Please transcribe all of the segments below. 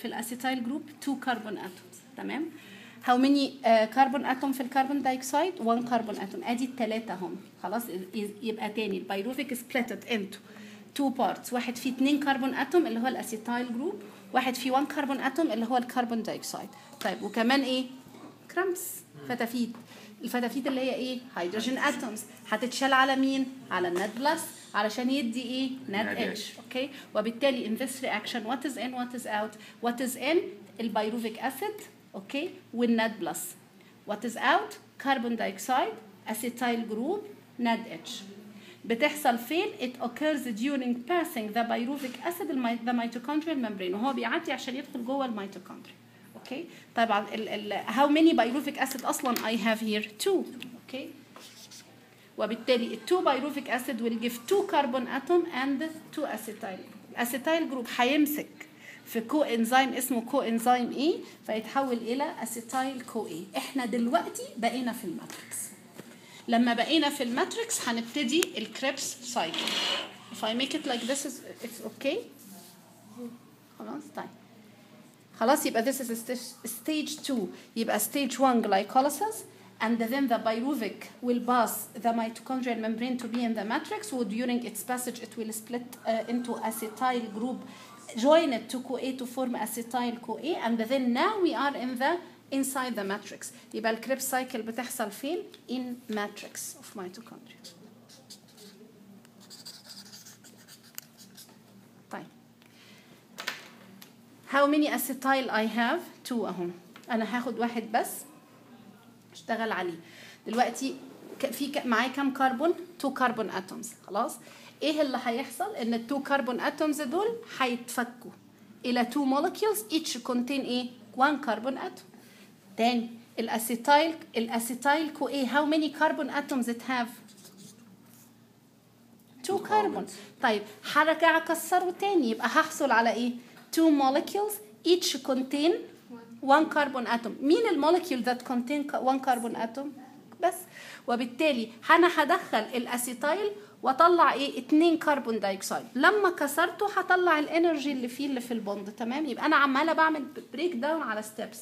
في الاسيتايل جروب 2 كربون اتومز. تمام. how many كربون اتوم في الكربون دايوكسيد؟ 1 كربون اتوم. ادي الثلاثه هم. خلاص يبقى تاني البيروفيك سبليتد انتو 2 بارتس، واحد فيه 2 كربون اتوم اللي هو الاسيتايل جروب، واحد فيه 1 كربون اتوم اللي هو الكربون دايوكسيد. طيب وكمان ايه؟ كرامبس، فتافيت. الفتافيت اللي هي ايه؟ هيدروجين اتومز، هتتشال على مين؟ على النت بلس علشان يدي ايه؟ نت اتش. اوكي. وبالتالي in this reaction what is in what is out؟ what is in البيروفيك اسيد اوكي والنت بلس. what is out؟ كربون دايوكسيد اسيتايل جروب نت اتش. بتحصل فين؟ it occurs during passing the pyruvic acid the mitochondrial membrane، وهو بيعدي عشان يدخل جوه الميتوكوندريا. اوكي. طبعا how many pyruvic acid اصلا I have here 2. اوكي. وبالتالي ال 2 pyruvic acid will give 2 carbon atom and 2 acetyl. الاسيتايل جروب هيمسك في كو انزيم اسمه كو انزيم اي فيتحول الى اسيتايل كو اي. احنا دلوقتي بقينا في الماتريكس. لما بقينا في الماتريكس هنبتدي الكريبس سايكل. if I make it like this it's okay. خلاص. طيب خلاص يبقى this is stage 2. يبقى stage 1 glycolysis and then the pyruvic will pass the mitochondrial membrane to be in the matrix, and during its passage it will split into acetyl group, join it to CoA to form acetyl CoA, and then now we are in the inside the matrix. يبقى الكريبس سايكل بتحصل فين؟ in matrix of mitochondria. طيب how many acetyl I have؟ 2 اهم. انا هاخد واحد بس اشتغل عليه دلوقتي. في معايا كام كربون؟ 2 كربون اتومز. خلاص. ايه اللي هيحصل؟ ان ال 2 كربون اتومز دول هيتفكوا الى 2 molecules each contain ايه؟ 1 كربون اتوم. تاني الاسيتايل كو ايه how many carbon atoms it have؟ 2 كربون. طيب هرجع اكسره تاني يبقى هحصل على ايه؟ 2 molecules each contain 1 carbon atom. مين المولكيول that contain 1 carbon atom؟ بس. وبالتالي انا هدخل الاسيتايل واطلع ايه؟ 2 كربون دايوكسيد. لما كسرته هطلع الانرجي اللي فيه اللي في البوند. تمام. يبقى انا عماله بعمل بريك داون على ستيبس.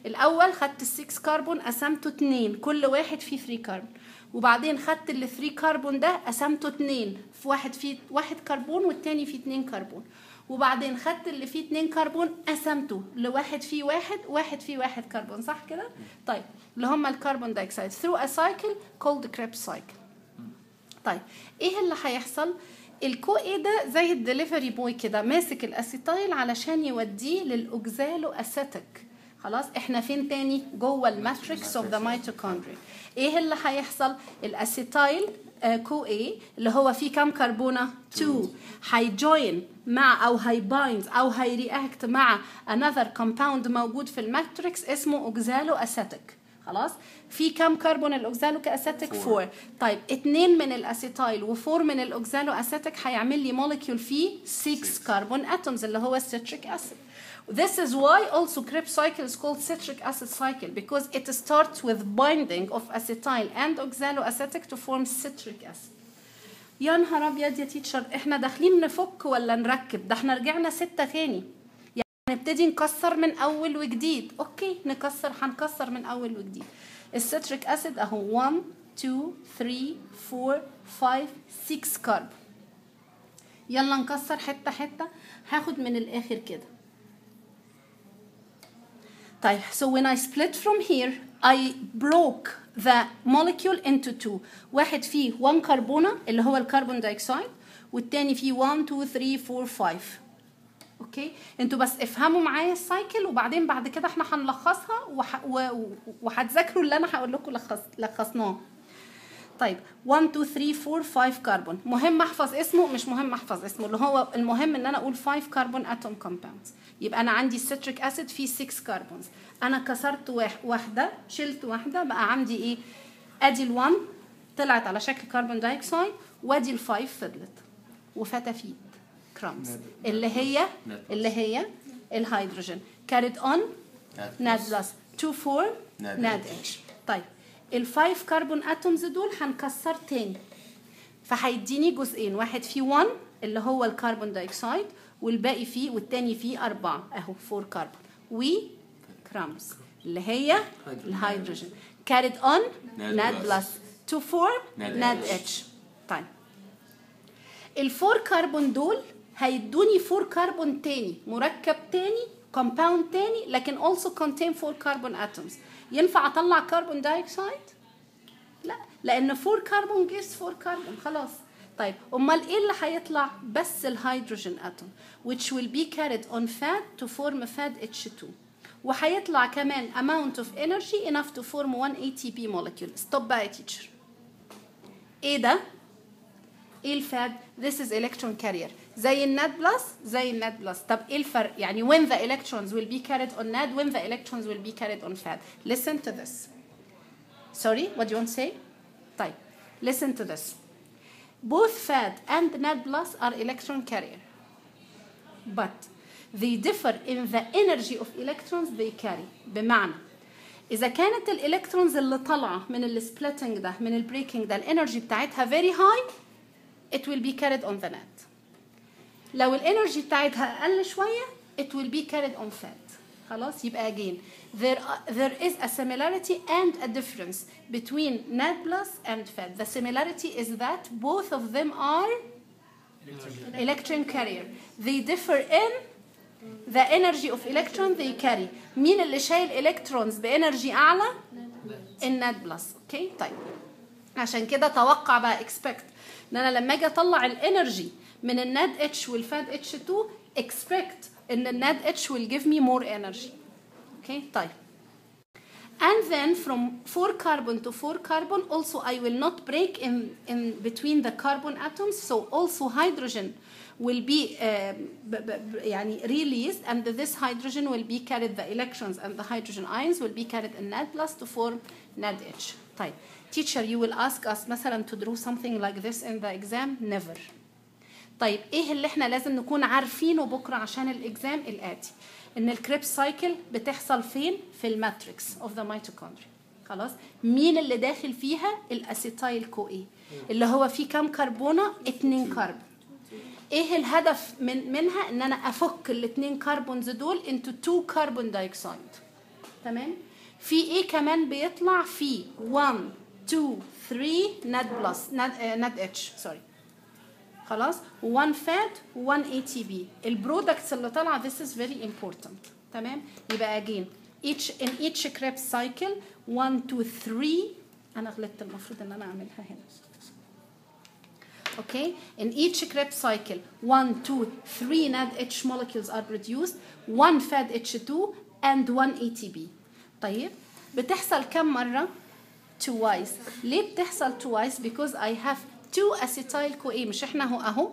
الاول خدت ال6 كربون قسمته 2، كل واحد فيه 3 كربون. وبعدين خدت ال 3 كربون ده قسمته 2، في واحد فيه 1 كربون والتاني فيه 2 كربون. وبعدين خدت اللي فيه 2 كربون قسمته لواحد فيه 1 واحد فيه 1 كربون. صح كده؟ طيب اللي هم الكربون دايوكسيد through a cycle called Krebs cycle. طيب ايه اللي هيحصل؟ الكو ايه ده زي الدليفري بوي كده ماسك الاسيتايل علشان يوديه للاوكزالو اسيتيك. خلاص. احنا فين تاني؟ جوه الماتريكس اوف ذا ميتوكوندريا. ايه اللي هيحصل؟ الاسيتايل كو اي اللي هو فيه كام كربونه؟ 2 هيجوين مع او هيبايند او هيرياكت مع another compound موجود في الماتريكس اسمه اوكزالو اسيتيك. خلاص. في كام كربون الاوكزالو كاسيتيك؟ 4. طيب 2 من الاسيتايل و4 من الاوكزالو اسيتيك هيعمل لي مولكيول فيه 6 كربون اتومز اللي هو السيتريك اسيد. This is why also Krebs cycle is called citric acid cycle, because it starts with binding of acetyl and oxaloacetic to form citric acid. يا نهار ابيض يا تيتشر، احنا داخلين نفك ولا نركب؟ ده احنا رجعنا 6 تاني. يعني نبتدي نكسر من اول وجديد. اوكي هنكسر من اول وجديد. السيتريك اسيد اهو 1 2 3 4 5 6 كربون. يلا نكسر حته حته. هاخد من الاخر كده. طيب so when I split from here I broke the molecule into 2. واحد فيه 1 كربونة اللي هو الكربون دايوكسيد، والتاني فيه 1 2 3 4 5. اوكي. انتوا بس افهموا معايا السايكل وبعدين بعد كده احنا هنلخصها وهتذاكروا اللي انا هقول لكم لخصناه. طيب 1 2 3 4 5 كربون. مهم احفظ اسمه؟ مش مهم احفظ اسمه، اللي هو المهم ان انا اقول 5 كربون اتوم كومباوندز. يبقى انا عندي السيتريك اسيد فيه 6 كربونز. انا كسرت واحده، شلت واحده، بقى عندي ايه؟ ادي ال1 طلعت على شكل كربون دايوكسيد، وادي ال5 فضلت وفتافيت كرامز اللي هي الهيدروجين كاريد اون نات بلس 2 4 نات اتش. طيب ال5 كربون اتومز دول هنكسر تاني، فهيديني جزئين، واحد فيه 1 اللي هو الكربون دايوكسيد، والباقي فيه والتاني فيه 4 اهو 4 كربون وكرامز اللي هي الهيدروجين carried on NAD plus to form NADH. طيب الفور كربون دول هيدوني 4 كربون تاني، مركب تاني، كومباوند تاني، لكن also contain 4 كربون atoms. ينفع اطلع كربون دايوكسيد؟ لا، لان 4 كربون gives 4 كربون خلاص. طيب امال ايه اللي هيطلع؟ بس الهيدروجين اتوم which will be carried on fat to form fat H2 وهيطلع كمان amount of energy enough to form 1 ATP molecule. ستوب بقى يا تيتشر. ايه ده؟ ايه الفاد؟ This is electron carrier زي الناد بلس زي الناد بلس. طب ايه الفرق؟ يعني when the electrons will be carried on NAD when the electrons will be carried on FAD. Listen to this. Sorry, what do you want to say? طيب listen to this. Both FAD and NAD plus are electron carrier but they differ in the energy of electrons they carry. بمعنى إذا كانت الإلكترونز اللي طالعة من السبليتنج ده من البريكنج ده الانرجي بتاعتها very high it will be carried on the NAD. لو الانرجي بتاعتها أقل شوية it will be carried on FAD. خلاص يبقى again there is a similarity and a difference between NAD plus and FAD. The similarity is that both of them are electron carrier. They differ in the energy of electron they carry. مين اللي شايل الكترونز بانرجي اعلى؟ الناد بلس. اوكي طيب عشان كده توقع بقى expect ان انا لما اجي اطلع الانرجي من الناد اتش والفاد اتش 2 expect ان الناد اتش will give me more energy. اوكي طيب and then from 4 carbon to 4 carbon also I will not break in between the carbon atoms, so also hydrogen will be يعني released and this hydrogen will be carried, the electrons and the hydrogen ions will be carried in NAD plus to form NADH. طيب teacher you will ask us مثلا to draw something like this in the exam? Never. طيب ايه اللي احنا لازم نكون عارفينه بكره عشان الاكزام؟ الاتي ان الكريبس سايكل بتحصل فين؟ في الماتريكس اوف ذا ميتوكوندريا. خلاص مين اللي داخل فيها؟ الاسيتايل كو اي اللي هو فيه كام كربونه؟ 2 كربون. ايه الهدف منها؟ ان انا افك الاثنين كربونز دول into 2 كربون دايوكسيد. تمام. في ايه كمان بيطلع؟ في 1 2 3 ناد بلس ناد اتش سوري خلاص 1 فات 1 اي تي بي. البرودكتس اللي طالعه this is very important. تمام. يبقى again in each Krebs cycle 1 2 3 انا غلطت المفروض ان انا اعملها هنا. Okay, in each Krebs cycle 1 2 3 NADH molecules are produced, 1 FADH2 and 1 ATP. طيب بتحصل كم مرة؟ twice. ليه بتحصل twice؟ because I have 2 acetyl CoA. مش احنا اهو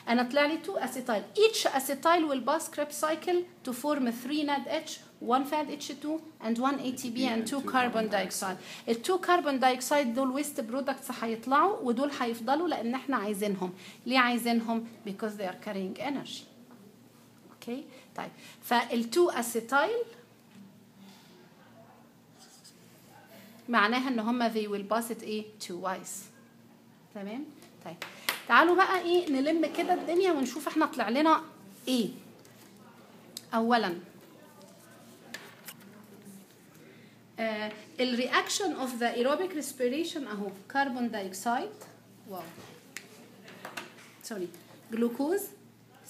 انا طلع لي 2 acetyl. each acetyl will pass Krebs cycle to form 3 NADH 1 FADH2 and 1 ATP and 2 carbon dioxide. ال 2 carbon dioxide دول waste products هيطلعوا ودول هيفضلوا لان احنا عايزينهم. ليه عايزينهم؟ because they are carrying energy. اوكي طيب فال 2 acetyl معناها ان هم they will pass it ايه twice. تمام. طيب تعالوا بقى ايه نلم كده الدنيا ونشوف احنا طلع لنا ايه. اولا الرياكشن اوف ذا aerobic respiration اهو كربون دايوكسيد واو سوري جلوكوز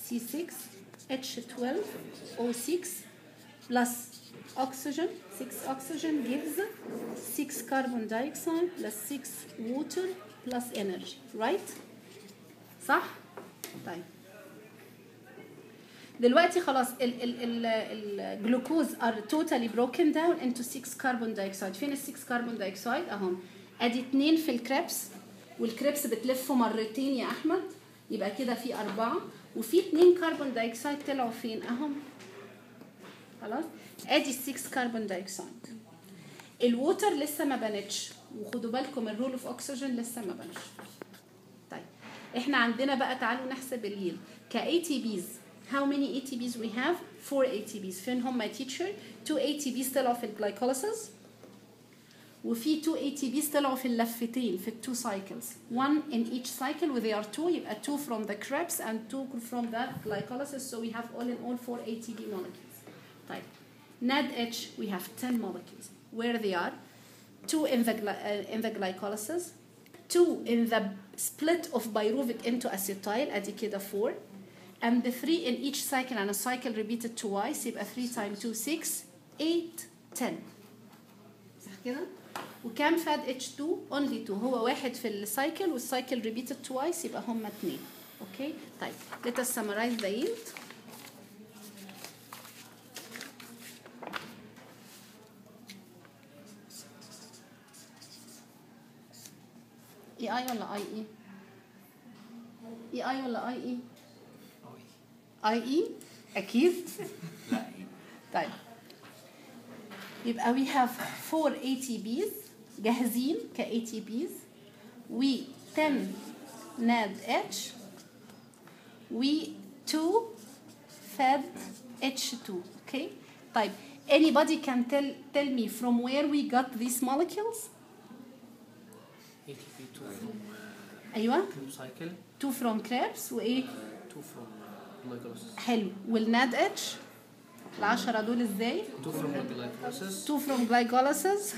C6H12O6 plus oxygen 6 oxygen gives 6 carbon dioxide plus 6 water plus energy right صح؟ طيب دلوقتي خلاص الجلوكوز are totally broken down into 6 carbon dioxide. فين ال 6 carbon dioxide؟ اهم ادي 2 في الكريبس والكريبس بتلف مرتين يا احمد يبقى كده في 4 وفي 2 كربون دايوكسيد طلعوا فين؟ اهم خلاص ادي 6 كربون دايوكسيد. الووتر لسه ما بنتش وخدوا بالكم الرول اوف اوكسجين لسه ما بنش. طيب احنا عندنا بقى تعالوا نحسب اليل كATPs. how many ATPs we have? 4 ATPs. فين هم يا teacher؟ 2 ATPs طلعوا في الجلايكوليسيس وفي 2 ATPs طلعوا في اللفتين في ال 2 cycles. 1 in each cycle with they are 2 يبقى 2 from the Krebs and 2 from the glycolysis, so we have all in all 4 ATP molecules. طيب NADH we have 10 molecules. Where they are? 2 in the glycolysis, 2 in the split of pyruvic into acetyl ادي كده 4, and the 3 in each cycle, and a cycle repeated twice يبقى 3 times 2 6 8 10. صح كده؟ وكام فاد H2؟ only 2. هو واحد في السايكل والسايكل repeated twice يبقى هما 2. اوكي؟ طيب let us summarize the yield. اي اي ولا اي اي؟ اي اي ولا اي اي؟ اي اي اكيد. لا اي. طيب يبقى we have 4 ATPs جاهزين ك ATPs و 10 NADH و 2 FAD H2. okay. طيب anybody can tell me from where we got these molecules? ATP 2 from ايوه 2 cycle, 2 from Krebs وايه 2 from glycolysis, حلو. والناد اتش ال10 دول ازاي 2 from glycolysis, 2 from glycolysis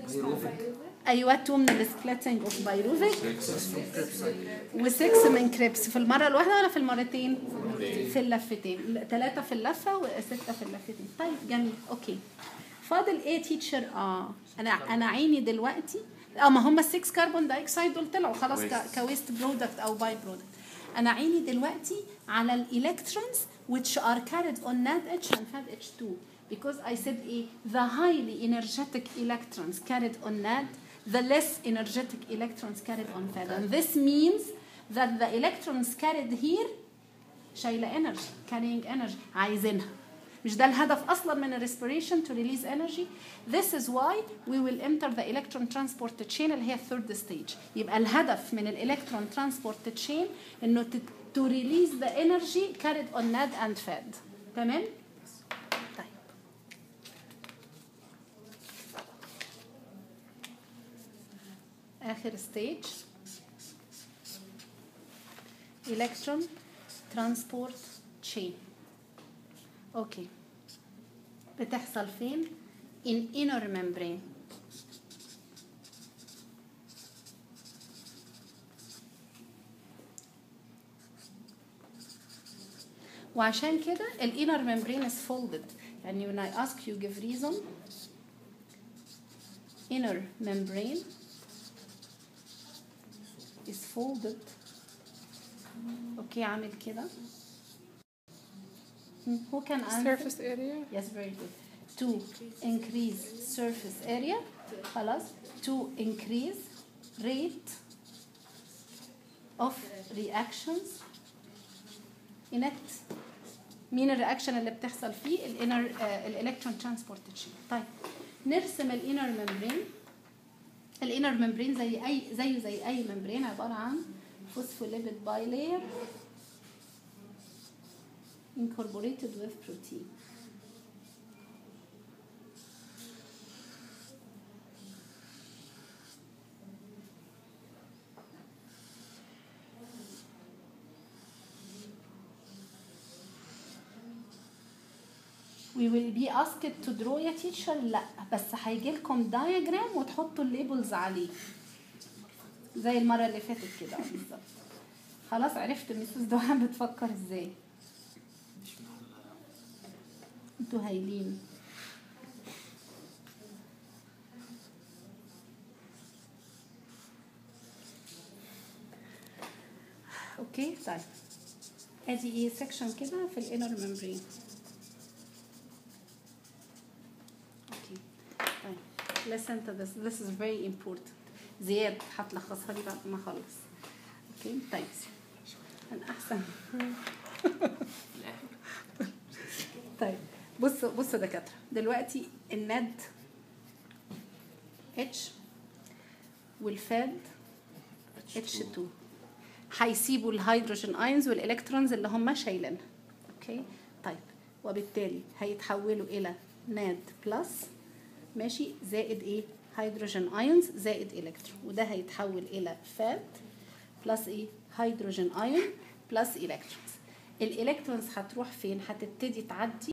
pyruvic, ايوه 2 من السبليتنج اوف بايروفيك 6 from Krebs cycle. و6 من كريبس في المره الواحده ولا في المرتين في اللفتين 3 في اللفه و6 في اللفتين. طيب جميل اوكي. فاضل ايه تيتشر؟ انا عيني دلوقتي ما هم ال6 كربون دايوكسيد دول طلعوا خلاص كويست برودكت او باي برودكت. انا عيني دلوقتي على الالكترونز which are carried on NADH and FADH2 because I said the highly energetic electrons carried on NAD, the less energetic electrons carried on FAD, and this means that the electrons carried here شايله energy, carrying energy عايزينها. مش ده الهدف اصلا من الريسبيريشن to release energy. This is why we will enter the electron transport chain اللي هي third stage. يبقى الهدف من الالكترون transport chain انه to release the energy carried on NAD and FAD. تمام؟ طيب آخر stage electron transport chain. اوكي بتحصل فين؟ in inner membrane. وعشان كده ال inner membrane is folded. يعني when I ask you give reason, inner membrane is folded. اوكي عامل كده. Who can answer? Surface area. Yes, very good. To increase surface area. خلاص. To increase rate of reactions in it. مين الرياكشن اللي بتحصل فيه؟ الانر الالكترون ترانسبورت تشين. طيب نرسم الانر ممبرين. الانر ممبرين زي اي ممبرين عباره عن فوسفوليبيد بايلير incorporated with protein. We will be asked to draw يا teacher. لا بس هيجي لكم diagram وتحطوا الليبلز عليه زي المرة اللي فاتت كده بالظبط. خلاص عرفت ميسوس دوحان بتفكر ازاي. انتوا هايلين. اوكي طيب ادي ايه سكشن كده في الانر ممبرين. اوكي طيب listen to this is very important. زياد هتلخصها لي بعد ما اخلص. اوكي طيب انا احسن. طيب بصوا دكاتره دلوقتي الناد اتش والفاد H2 هيسيبوا الهيدروجين ايونز والالكترونز اللي هم شايلينها. اوكي طيب وبالتالي هيتحولوا الى ناد بلس ماشي، زائد ايه؟ هيدروجين ايونز زائد الكترون، وده هيتحول الى فات بلس ايه؟ هيدروجين ايون بلس الكترونز. الالكترونز هتروح فين؟ هتبتدي تعدي